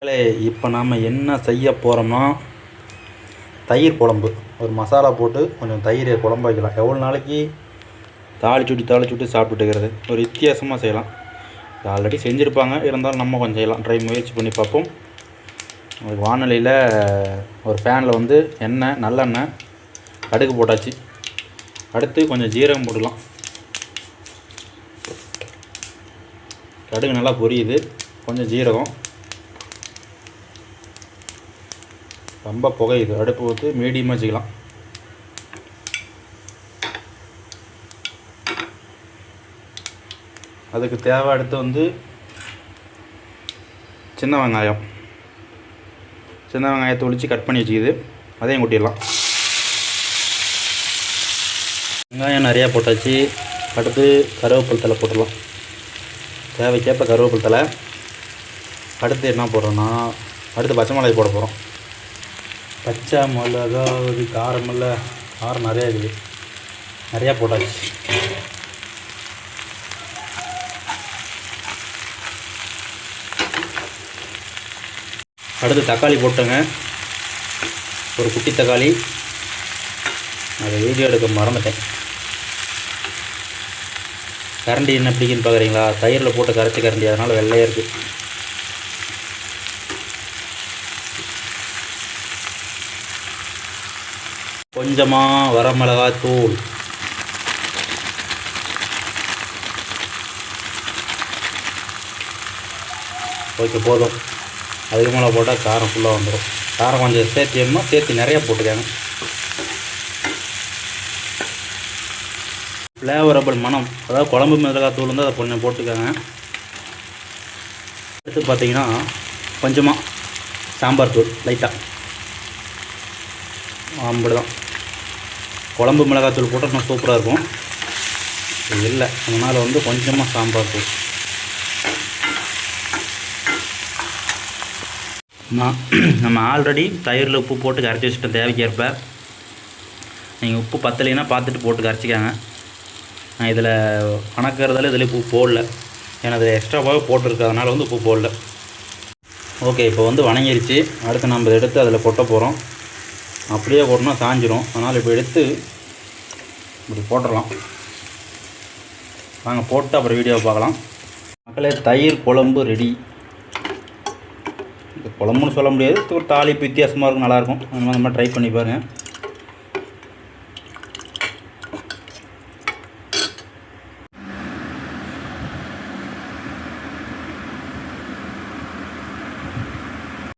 இப்போ நாம் என்ன செய்ய போகிறோம்னா தயிர் குழம்பு. ஒரு மசாலா போட்டு கொஞ்சம் தயிர் குழம்பு வைக்கலாம். எவ்வளோ நாளைக்கு தாளிச்சுட்டு சாப்பிட்டுக்கிறது, ஒரு வித்தியாசமாக செய்யலாம். ஆல்ரெடி செஞ்சுருப்பாங்க, இருந்தாலும் நம்ம கொஞ்சம் செய்யலாம், முயற்சி பண்ணி பார்ப்போம். ஒரு வானிலையில் ஒரு ஃபேனில் வந்து எண்ணெய், நல்லெண்ணெய், கடுகு போட்டாச்சு. அடுத்து கொஞ்சம் ஜீரகம் போட்டுக்கலாம். கடுகு நல்லா பொரியுது, கொஞ்சம் ஜீரகம், ரொம்ப புகையுது. அடுப்பு வந்து மீடியமாக வச்சுக்கலாம். அதுக்கு தேவை அடுத்து வந்து சின்ன வெங்காயத்தை ஒழித்து கட் பண்ணி வச்சுக்கிது, அதையும் கொட்டிடலாம். வெங்காயம் நிறையா போட்டாச்சு. அடுத்து கருவேப்பிலை தலை போட்டுடலாம், தேவைக்கேற்ப கருவேப்பிலை தலை. அடுத்து என்ன போடுறோன்னா, அடுத்து பச்சை மிளகாய் போட போகிறோம். பச்சை மிளகா ஒரு காரம் நிறையா இருக்குது, நிறையா போட்டாச்சு. அடுத்து தக்காளி போட்டோங்க, ஒரு குட்டி தக்காளி. அதை வீடியோ எடுக்க மறந்துட்டேன். கரண்டி என்ன பிடிக்குன்னு பார்க்குறீங்களா? தயிரில் போட்டு கரைச்சி கரண்டி, அதனால் வெள்ளையாக இருக்குது. கொஞ்சமாக வரமிளகாய் தூள், ஓகே போதும். அதுக்கு மேலே போட்டால் காரம் ஃபுல்லாக வந்துடும். காரம் கொஞ்சம் சேர்த்து நிறையா போட்டுக்காங்க. ஃப்ளேவரபிள் மனம், அதாவது குழம்பு மிளகாய் தூள் வந்து அதை கொஞ்சம் போட்டுக்காங்க. அடுத்து பார்த்திங்கன்னா கொஞ்சமாக சாம்பார் தூள் லைட்டாக, அப்படி தான். குழம்பு மிளகாத்தூள் போட்டால் இன்னும் சூப்பராக இருக்கும். இல்லை, அதனால் வந்து கொஞ்சமாக சாம்பார் தூள். நம்ம ஆல்ரெடி தயிரில் உப்பு போட்டு கரைச்சி வச்சுட்டோம். தேவைக்கேற்ப நீங்கள் உப்பு பத்தலைன்னா பார்த்துட்டு போட்டு கரைச்சிக்காங்க. நான் இதில் கணக்கிறதால இதில் உப்பு போடல, ஏன்னா அதில் எக்ஸ்ட்ராவாகவே போட்டிருக்கு, அதனால் வந்து உப்பு போடல. ஓகே, இப்போ வந்து வணங்கிருச்சு. அடுத்து நம்ம எடுத்து அதில் கொட்ட போகிறோம். அப்படியே போட்டோம்னா சாஞ்சிரும், அதனால் இப்போ எடுத்து இப்படி போட்டுடலாம். நாங்கள் போட்டு அப்புறம் வீடியோவை பார்க்கலாம். மக்களே, தயிர் குழம்பு ரெடி. இது குழம்புன்னு சொல்ல முடியாது, ஒரு தாளிப்பு வித்தியாசமாக இருக்கும், நல்லாயிருக்கும். அந்த மாதிரி ட்ரை பண்ணி பாருங்கள்.